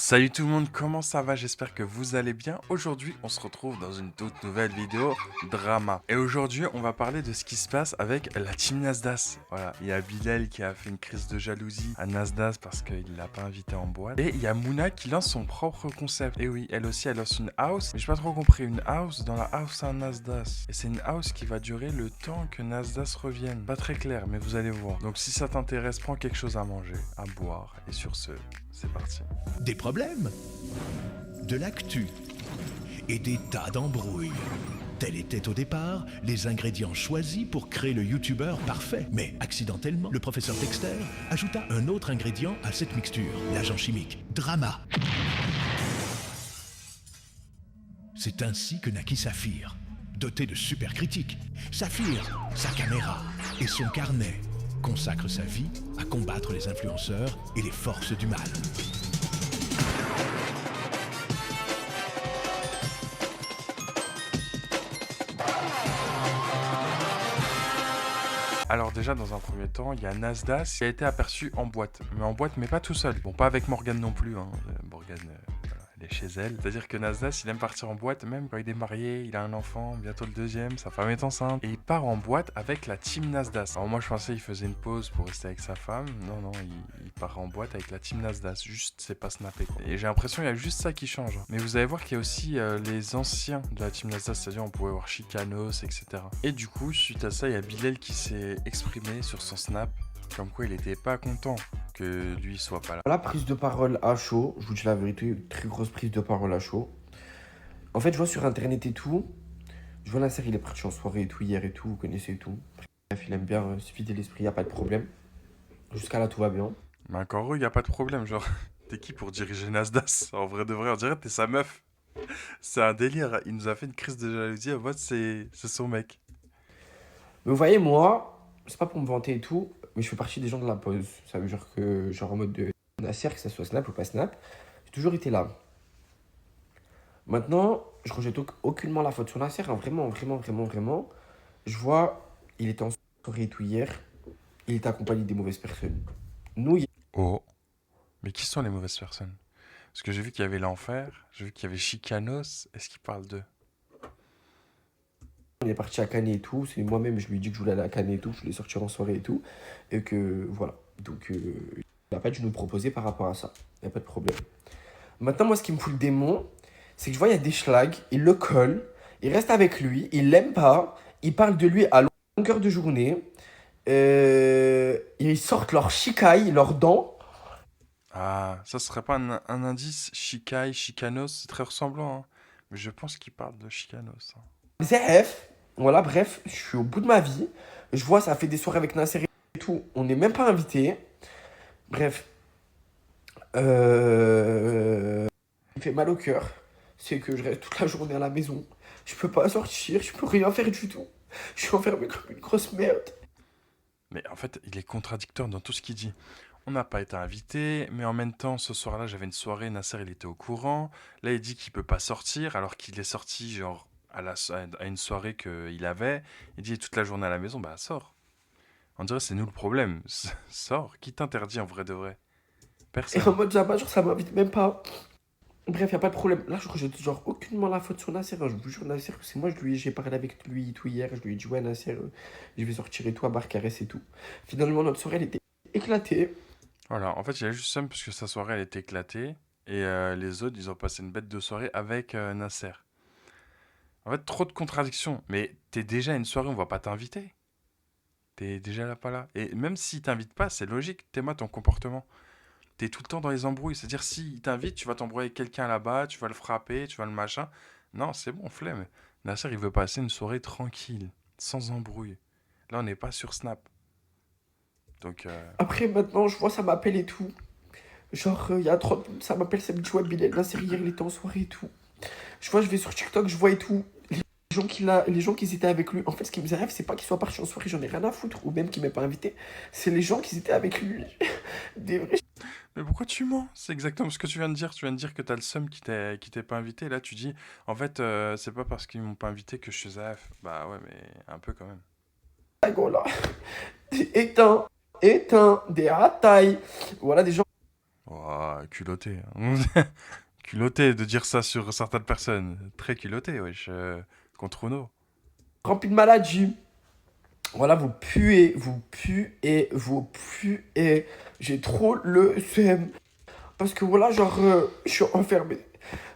Salut tout le monde, comment ça va? J'espère que vous allez bien. Aujourd'hui, on se retrouve dans une toute nouvelle vidéo drama. Et aujourd'hui, on va parler de ce qui se passe avec la team Nasdaq. Voilà, il y a Bilal qui a fait une crise de jalousie à Nasdaq parce qu'il l'a pas invité en boîte. Et il y a Mouna qui lance son propre concept. Et oui, elle aussi, elle lance une house. Mais j'ai pas trop compris, une house dans la house à Nasdaq. Et c'est une house qui va durer le temps que Nasdaq revienne. Pas très clair, mais vous allez voir. Donc si ça t'intéresse, prends quelque chose à manger, à boire. Et sur ce, c'est parti. Des problèmes, de l'actu et des tas d'embrouilles. Tels étaient au départ les ingrédients choisis pour créer le youtubeur parfait. Mais accidentellement, le professeur Dexter ajouta un autre ingrédient à cette mixture, l'agent chimique, drama. C'est ainsi que naquit Saphir, doté de super critiques. Saphir, sa caméra et son carnet consacre sa vie à combattre les influenceurs et les forces du mal. Alors déjà dans un premier temps, il y a Nasdaq qui a été aperçu en boîte. Mais pas tout seul. Bon, pas avec Morgane non plus. Hein. Morgane, voilà, elle est chez elle. C'est-à-dire que Nasdaq, il aime partir en boîte même quand il est marié, il a un enfant, bientôt le deuxième, sa femme est enceinte. Et il part en boîte avec la team Nasdaq. Alors moi je pensais qu'il faisait une pause pour rester avec sa femme. Non, il part en boîte avec la team Nasdaq. Juste, c'est pas snappé quoi. Et j'ai l'impression qu'il y a juste ça qui change. Mais vous allez voir qu'il y a aussi les anciens de la team Nasdaq, c'est-à-dire on pouvait voir Chicanos, etc. Et du coup, suite à ça, il y a Bilal qui s'est exprimé sur son snap, comme quoi il était pas content que lui soit pas là. La prise de parole à chaud, je vous dis la vérité, très grosse prise de parole à chaud. En fait, je vois sur internet et tout, je vois Nasser, il est parti en soirée et tout, hier et tout, vous connaissez et tout. Bref, il aime bien se vider l'esprit, y a pas de problème. Jusqu'à là, tout va bien. Mais encore eux, y a pas de problème, genre, t'es qui pour diriger Nasdaq? En vrai de vrai, on dirait que t'es sa meuf. C'est un délire, il nous a fait une crise de jalousie, en mode c'est son mec. Mais vous voyez, moi, c'est pas pour me vanter et tout, mais je fais partie des gens de la pause. Ça veut dire que, genre en mode de Nasser, que ça soit Snap ou pas Snap, j'ai toujours été là. Maintenant, je rejette aucunement la faute sur Nasser, hein, vraiment, vraiment, vraiment, vraiment. Je vois, il était en soirée et tout hier, il était accompagné des mauvaises personnes. Nous, Oh, mais qui sont les mauvaises personnes? Parce que j'ai vu qu'il y avait l'enfer, j'ai vu qu'il y avait Chicanos, est-ce qu'il parle d'eux? on est parti à Cannes et tout. C'est moi-même, je lui ai dit que je voulais aller à Cannes et tout, que je voulais sortir en soirée et tout. Et que voilà. Donc, il n'a pas dû nous proposer par rapport à ça. Il n'y a pas de problème. Maintenant, moi, ce qui me fout le démon, c'est que je vois, il y a des schlags, il le colle, il reste avec lui, il l'aime pas, il parle de lui à longueur de journée. Ils sortent leurs chicailles, leurs dents. Ah, ça serait pas un indice? Shikai, Chicanos, c'est très ressemblant, hein. Mais je pense qu'il parle de Chicanos, hein. ZF, voilà, bref, je suis au bout de ma vie. Je vois, ça fait des soirées avec Nasser et tout. On n'est même pas invité. Bref, il fait mal au cœur. C'est que je reste toute la journée à la maison. Je peux pas sortir, je peux rien faire du tout. Je suis enfermé comme une grosse merde. Mais en fait, il est contradictoire dans tout ce qu'il dit. On n'a pas été invité, mais en même temps, ce soir-là, j'avais une soirée, Nasser, il était au courant. Là, il dit qu'il peut pas sortir, alors qu'il est sorti, genre, à une soirée qu'il avait. Il dit toute la journée à la maison, bah, sors. On dirait c'est nous le problème. Sors. Qui t'interdit en vrai de vrai? Et en Personne. mode Jabba, genre ça m'invite même pas. Bref, y a pas de problème. Là, je rejette genre aucunement la faute sur Nasser, hein. Je vous jure, Nasser, c'est moi, j'ai parlé avec lui tout hier. Je lui ai dit, ouais, Nasser, je vais sortir et tout à Barcarès et tout. Finalement, notre soirée, elle était éclatée. Voilà, en fait, il a juste somme parce que sa soirée, elle était éclatée. Et les autres, ils ont passé une bête de soirée avec Nasser. En fait, trop de contradictions. Mais t'es déjà à une soirée, on va pas t'inviter. T'es déjà là, pas là. Et même s'il t'invite pas, c'est logique. T'es moi ton comportement. T'es tout le temps dans les embrouilles. C'est-à-dire, s'il t'invite, tu vas t'embrouiller avec quelqu'un là-bas, tu vas le frapper, tu vas le machin. Non, c'est bon, flemme. Nasser, il veut passer une soirée tranquille, sans embrouille. Là, on n'est pas sur Snap. Donc, Après, maintenant, je vois, ça m'appelle et tout. Genre, il y a trop ça m'appelle, ça me dit, ouais, Bilal, Nasser, hier, il était en soirée et tout. Je vois, je vais sur TikTok, je vois et tout. Les gens qui étaient avec lui. En fait, ce qui me rêve, c'est pas qu'il soit parti en soirée, j'en ai rien à foutre. Ou même qu'il m'ait pas invité. C'est les gens qui étaient avec lui. Des vrais. mais pourquoi tu mens? C'est exactement ce que tu viens de dire. Tu viens de dire que t'as le seum qui t'est pas invité. Et là, tu dis, en fait, c'est pas parce qu'ils m'ont pas invité que je suis AF. Bah ouais, mais un peu quand même. Là. Éteint. Éteint. Des ratailles. Voilà, des gens. Ouah, culotté, hein. Culotté de dire ça sur certaines personnes. Très culotté, wesh. Contre Uno. Rempli de maladies. Voilà, vous puez, vous puez, vous puez. J'ai trop le seum. Parce que voilà, genre, je suis enfermé.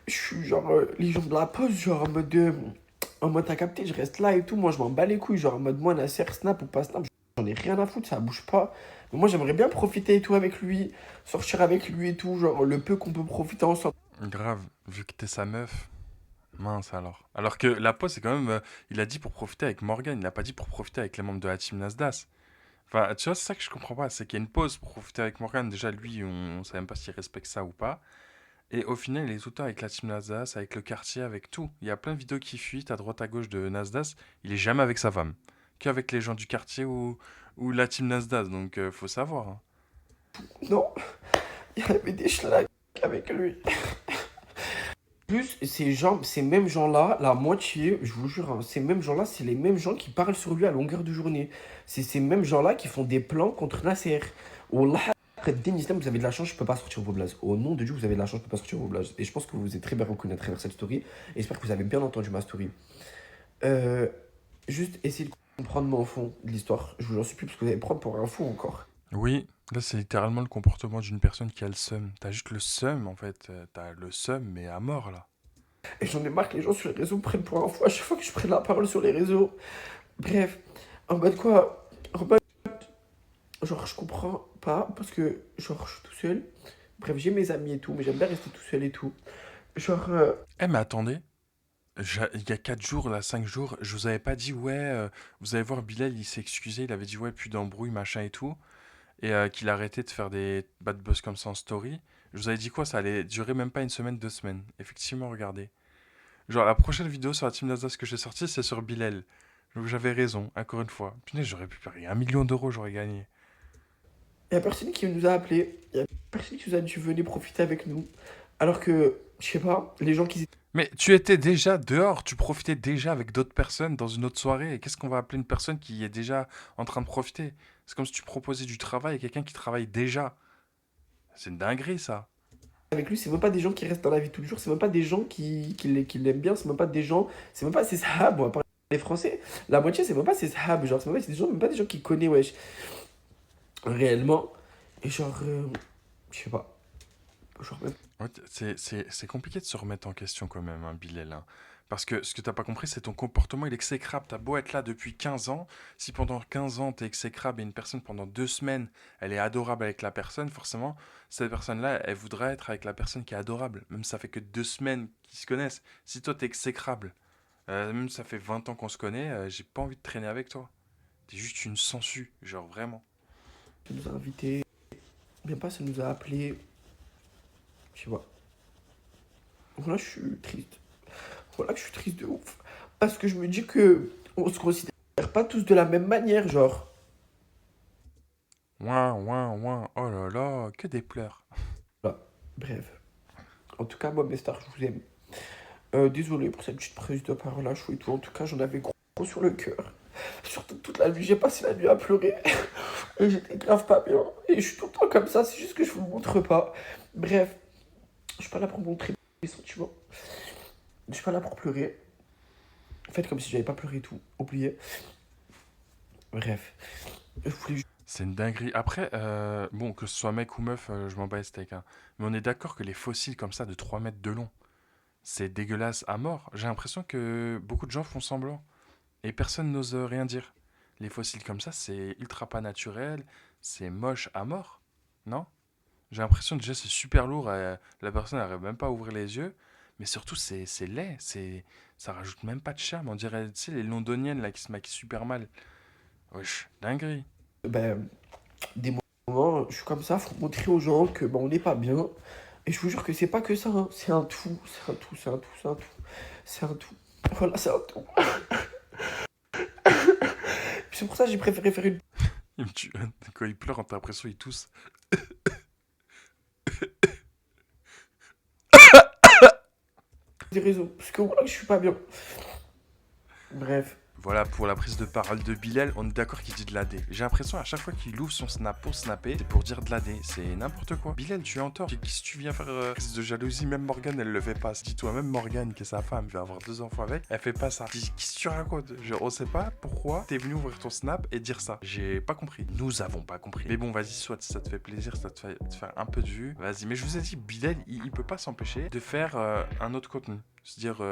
Je suis genre, les gens de la pause, genre en mode t'as capté, je reste là et tout. Moi, je m'en bats les couilles. Genre en mode moi, Nasser, snap ou pas snap, j'en ai rien à foutre, ça bouge pas. Mais moi, j'aimerais bien profiter et tout avec lui, sortir avec lui et tout. Genre, le peu qu'on peut profiter ensemble. Grave, vu que t'es sa meuf. Mince alors. Alors que la pause, c'est quand même. Il a dit pour profiter avec Morgan, il n'a pas dit pour profiter avec les membres de la team Nasdaq. Enfin, tu vois, c'est ça que je comprends pas. C'est qu'il y a une pause pour profiter avec Morgan. Déjà, lui, on sait même pas s'il respecte ça ou pas. Et au final, il est tout le temps avec la team Nasdaq, avec le quartier, avec tout. Il y a plein de vidéos qui fuitent à droite à gauche de Nasdaq. Il est jamais avec sa femme. Qu'avec les gens du quartier ou la team Nasdaq. Donc, faut savoir, hein. Non, il y avait des schlags avec lui. Plus, ces mêmes gens-là, la moitié, je vous jure, hein, ces mêmes gens-là, c'est les mêmes gens qui parlent sur lui à longueur de journée. C'est ces mêmes gens-là qui font des plans contre Nasser. Wallah, après Din Islam, vous avez de la chance, je peux pas sortir vos blazes. Au nom de Dieu, vous avez de la chance, je peux pas sortir vos blazes. Et je pense que vous êtes très bien reconnu à travers cette story. Et j'espère que vous avez bien entendu ma story. Euh, Juste essayer de comprendre mon fond de l'histoire. Je vous en supplie, parce que vous allez me prendre pour un fou encore. Oui, là, c'est littéralement le comportement d'une personne qui a le seum. T'as juste le seum, en fait. T'as le seum, mais à mort, là. Et j'en ai marre que les gens sur les réseaux me prennent pour un fou à chaque fois que je prenne la parole sur les réseaux. Bref, en mode quoi? En mode, genre, je comprends pas parce que, genre, je suis tout seul. Bref, j'ai mes amis et tout, mais j'aime bien rester tout seul et tout. Genre, Eh, mais attendez. Il y a 4 jours, là, 5 jours, je vous avais pas dit, ouais, vous allez voir, Bilal, il s'est excusé, il avait dit, ouais, plus d'embrouille, machin et tout, et qu'il arrêtait de faire des bad buzz comme ça en story. Je vous avais dit quoi, ça allait durer même pas une semaine, 2 semaines. Effectivement, regardez. Genre, la prochaine vidéo sur la Team Nasdaq que j'ai sortie, c'est sur Bilal. Donc j'avais raison, encore une fois. Putain, j'aurais pu parier 1 million d'euros, j'aurais gagné. y a personne qui nous a appelés. Y a personne qui nous a dit venez profiter avec nous. Alors que, je sais pas, les gens qui Mais tu étais déjà dehors, tu profitais déjà avec d'autres personnes dans une autre soirée. Et qu'est-ce qu'on va appeler une personne qui est déjà en train de profiter? C'est comme si tu proposais du travail à quelqu'un qui travaille déjà. C'est une dinguerie, ça. avec lui, c'est même pas des gens qui restent dans la vie tous les jours, c'est même pas des gens qui l'aiment bien, c'est même pas des gens, c'est même pas ses sahabs, on va parler les français. La moitié, c'est même pas ses sahabs, genre, c'est même pas, c'est des gens, même pas des gens qui connaissent, wesh, réellement. Et genre, je sais pas, genre, même Ouais, c'est compliqué de se remettre en question quand même, hein, Bilal, hein. Parce que ce que t'as pas compris, c'est ton comportement, il est exécrable. T'as beau être là depuis 15 ans, si pendant 15 ans t'es exécrable et une personne pendant 2 semaines, elle est adorable avec la personne, forcément, cette personne-là, elle voudrait être avec la personne qui est adorable. Même si ça fait que 2 semaines qu'ils se connaissent. Si toi t'es exécrable, même si ça fait 20 ans qu'on se connaît, j'ai pas envie de traîner avec toi. T'es juste une sangsue, genre vraiment. ça nous a invités, même pas ça nous a appelés, je sais pas. Voilà, je suis triste. Voilà que je suis triste de ouf. Parce que je me dis que on se considère pas tous de la même manière, genre. Ouin, ouin, ouin, oh là là, que des pleurs. Voilà. Bref. En tout cas, moi, mes stars, je vous aime. Désolé pour cette petite prise de parole à chaud et tout. En tout cas, j'en avais gros sur le cœur. Surtout toute la nuit, j'ai passé la nuit à pleurer. Et j'étais grave pas bien. Et je suis tout le temps comme ça, c'est juste que je vous le montre pas. Bref, je suis pas là pour montrer mes sentiments. Je suis pas là pour pleurer. Faites comme si j'avais pas pleuré et tout. Oubliez. Bref. Je voulais juste. C'est une dinguerie. Après, bon, que ce soit mec ou meuf, je m'en bats les steaks, hein. Mais on est d'accord que les fossiles comme ça de 3 mètres de long, c'est dégueulasse à mort. J'ai l'impression que beaucoup de gens font semblant. Et personne n'ose rien dire. Les fossiles comme ça, c'est ultra pas naturel, c'est moche à mort. Non? J'ai l'impression déjà c'est super lourd, la personne n'arrive même pas à ouvrir les yeux. Mais surtout, c'est laid, ça rajoute même pas de charme. On dirait, tu sais, les londoniennes là qui se maquillent super mal. Wesh, dinguerie. Ben, des moments, je suis comme ça, faut montrer aux gens que ben, on n'est pas bien. Et je vous jure que c'est pas que ça, hein. C'est un tout, c'est un tout, c'est un tout, c'est un tout. C'est un tout. Voilà, c'est un tout. C'est pour ça que j'ai préféré faire une Il me tue. Quand il pleure, t'as l'impression qu'il tousse. des réseaux. Parce que voilà, je suis pas bien. Bref. Voilà pour la prise de parole de Bilal, on est d'accord qu'il dit de l'AD. J'ai l'impression à chaque fois qu'il ouvre son snap pour snapper, c'est pour dire de l'AD. C'est n'importe quoi. Bilal, tu es en tort. Si tu viens faire crise de jalousie, même Morgane, elle le fait pas. Dis-toi, même Morgane, qui est sa femme, va avoir 2 enfants avec, elle fait pas ça. Qu'est-ce que tu racontes? On sait pas pourquoi t'es venu ouvrir ton snap et dire ça. J'ai pas compris. Nous avons pas compris. Mais bon, vas-y, soit ça te fait plaisir, ça te fait faire un peu de vues. Vas-y, mais je vous ai dit, Bilal, il peut pas s'empêcher de faire un autre contenu. C'est-à-dire,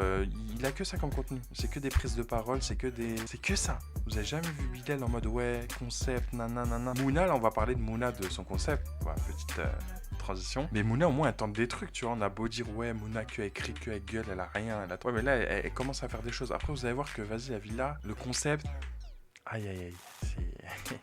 il a que ça comme contenu. C'est que des prises de parole, c'est que ça. Vous avez jamais vu Bilal en mode ouais, concept, nanana. Mouna, là, on va parler de Mouna, de son concept. Voilà, petite transition. Mais Mouna, au moins, elle tente des trucs, tu vois. On a beau dire ouais, Mouna, que elle crie, que elle gueule, elle a rien. Elle a... Ouais, mais là, elle commence à faire des choses. Après, vous allez voir que, vas-y, la villa, le concept. Aïe, aïe, aïe. C'est.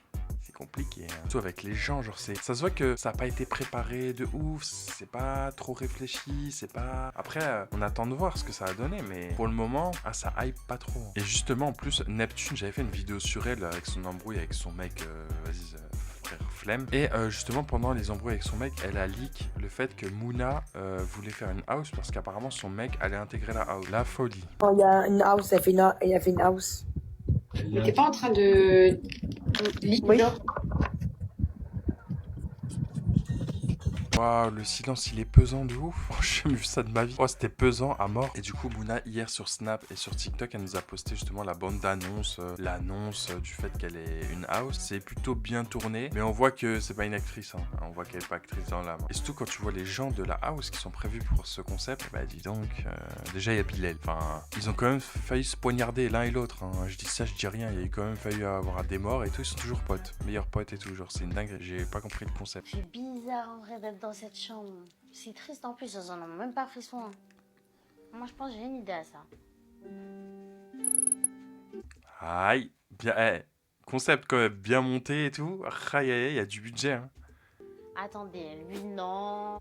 Compliqué, hein. Surtout avec les gens, genre ça se voit que ça n'a pas été préparé de ouf, c'est pas trop réfléchi, c'est pas... Après, on attend de voir ce que ça a donné, mais pour le moment, ça hype pas trop. Et justement, en plus, Neptune, j'avais fait une vidéo sur elle avec son embrouille avec son mec, frère Flemme. Et justement, pendant les embrouilles avec son mec, elle a leak le fait que Mouna voulait faire une house parce qu'apparemment son mec allait intégrer la house. La folie. Quand il y a une house, elle fait une house. Mais t'es pas en train de... Oui. Waouh, le silence il est pesant de ouf. Oh, j'ai jamais vu ça de ma vie. Oh, c'était pesant à mort. Et du coup, Mouna, hier sur Snap et sur TikTok, elle nous a posté justement la bande d'annonce, l'annonce du fait qu'elle est une house. C'est plutôt bien tourné, mais on voit que c'est pas une actrice. Hein. On voit qu'elle est pas actrice dans l'âme. Et surtout quand tu vois les gens de la house qui sont prévus pour ce concept, bah dis donc, déjà il y a Bilal. Enfin, ils ont quand même failli se poignarder l'un et l'autre. Hein. Je dis ça, je dis rien. Il y a eu quand même failli avoir des morts et tout. Ils sont toujours potes, meilleurs potes et tout. Genre, c'est une dinguerie. J'ai pas compris le concept. C'est bizarre en vrai d'être dans cette chambre. C'est triste en plus, ils en ont même pas fait soin. Moi je pense que j'ai une idée à ça. Aïe, bien, concept quand même bien monté et tout. Aïe, aïe, il y a du budget. Hein. Attendez, lui non.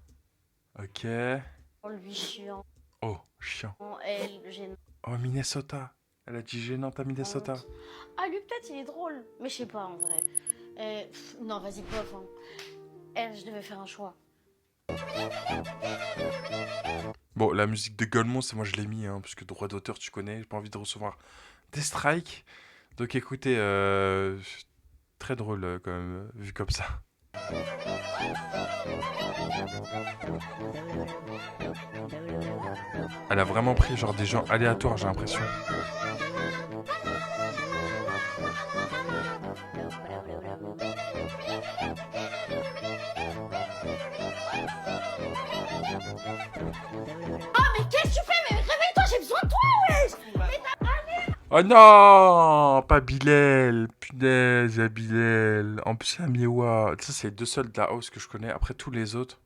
Ok. Lui chiant. Oh, chiant. Elle gênante. Oh, Minnesota. Elle a dit gênante à Minnesota. Ah lui peut-être il est drôle. Mais je sais pas en vrai. Non vas-y bof. Hein. Elle, je devais faire un choix. Bon, la musique de Golemont, c'est moi je l'ai mis, hein, parce que droit d'auteur, tu connais, j'ai pas envie de recevoir des strikes. Donc écoutez, très drôle quand même, vu comme ça. Elle a vraiment pris genre des gens aléatoires, j'ai l'impression. Oh mais qu'est-ce que tu fais? Mais réveille-toi, j'ai besoin de toi, wesh! Oh non, pas Bilal, punaise, Bilal. En plus, c'est un Miewa. Ça, c'est les 2 seuls de la house que je connais. Après, tous les autres,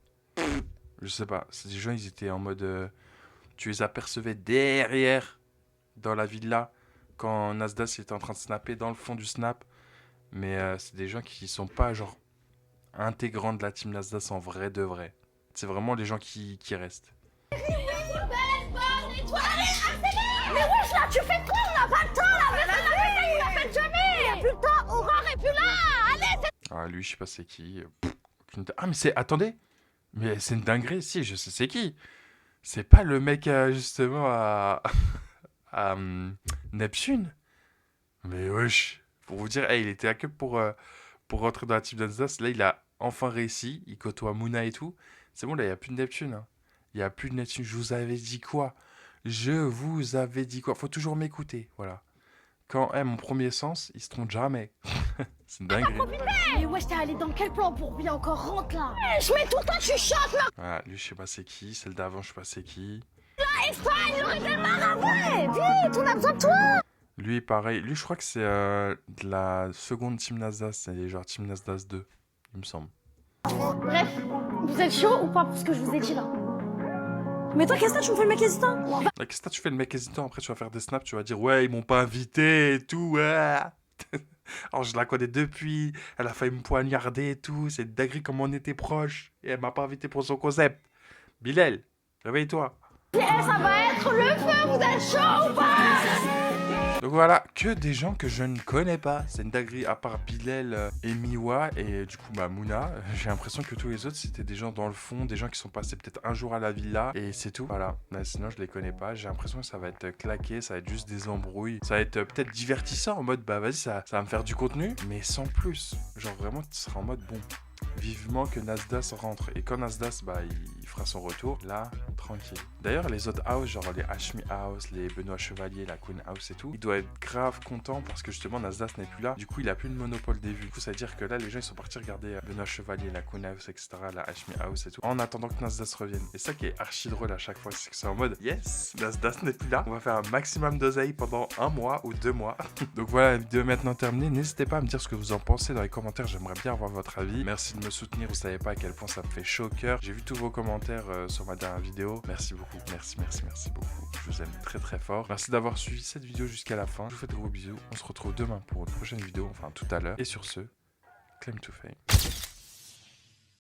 je sais pas. C'est des gens, ils étaient en mode... tu les apercevais derrière, dans la villa, quand Nasdaq était en train de snapper dans le fond du snap. Mais c'est des gens qui sont pas, genre, intégrants de la team Nasdaq en vrai de vrai. C'est vraiment les gens qui restent. Mais wesh là, tu fais quoi? On n'a pas le temps là! On l'a fait jamais! Il n'y a plus le temps, Aurore est plus là! Allez! Ah, lui, je sais pas c'est qui. Ah, mais c'est... Attendez! Mais c'est une dinguerie, si, je sais c'est qui. C'est pas le mec, justement, à Neptune? Mais wesh, pour vous dire, il était à que pour rentrer dans la team d'Alsace. Là, il a enfin réussi. Il côtoie Mouna et tout. C'est bon, là, il n'y a plus de Neptune. Hein. Il n'y a plus de Neptune. Je vous avais dit quoi? Je vous avais dit quoi? Faut toujours m'écouter, voilà. Quand mon premier sens, il se trompe jamais. C'est une dinguerie. Mais wesh, t'es allé dans quel plan pour bien encore rentre là? Je mets tout le temps, tu chantes là! Voilà, lui, je sais pas c'est qui. Celle d'avant, je sais pas c'est qui. Espagne, aurait été marre ouais! Vite, on a besoin de toi! Lui, pareil. Lui, je crois que c'est de la seconde Team Nasdaq. C'est genre Team Nasdaq 2, il me semble. Bref, vous êtes chaud ou pas pour ce que je vous ai dit là? Mais toi, qu'est-ce que tu me fais le mec hésitant? Qu'est-ce que tu fais le mec hésitant? Après, tu vas faire des snaps, tu vas dire ouais, ils m'ont pas invité et tout. Ouais. Alors, je la connais depuis. Elle a failli me poignarder et tout. C'est dinguerie comme on était proches. Et elle m'a pas invité pour son concept. Bilal, réveille-toi. Ça va être le feu, vous êtes chaud ou pas? Donc voilà, que des gens que je ne connais pas. C'est une dinguerie, à part Bilal et Miwa et du coup Mouna. J'ai l'impression que tous les autres c'était des gens dans le fond, des gens qui sont passés peut-être un jour à la villa et c'est tout. Voilà, là, sinon je les connais pas. J'ai l'impression que ça va être claqué, ça va être juste des embrouilles. Ça va être peut-être divertissant en mode bah vas-y, ça va me faire du contenu, mais sans plus. Genre vraiment, tu seras en mode bon. Vivement que Nasdas rentre. Et quand Nasdas, bah, il fera son retour, là, tranquille. D'ailleurs, les autres house, genre les Hashmi House, les Benoît Chevalier, la Queen House et tout, il doit être grave content parce que justement Nasdas n'est plus là. Du coup, il a plus le monopole des vues. Du coup, ça veut dire que là, les gens, ils sont partis regarder Benoît Chevalier, la Queen House, etc., la Hashmi House et tout, en attendant que Nasdas revienne. Et ça qui est archi drôle à chaque fois, c'est que c'est en mode, yes, Nasdas n'est plus là. On va faire un maximum d'oseille pendant 1 mois ou 2 mois. Donc voilà, la vidéo est maintenant terminée. N'hésitez pas à me dire ce que vous en pensez dans les commentaires. J'aimerais bien avoir votre avis. Merci de me soutenir. Vous savez pas à quel point ça me fait chaud au cœur. J'ai vu tous vos commentaires sur ma dernière vidéo. Merci beaucoup. Merci beaucoup. Je vous aime très très fort. Merci d'avoir suivi cette vidéo jusqu'à la fin. Je vous fais de gros bisous. On se retrouve demain pour une prochaine vidéo, enfin tout à l'heure. Et sur ce, claim to fame.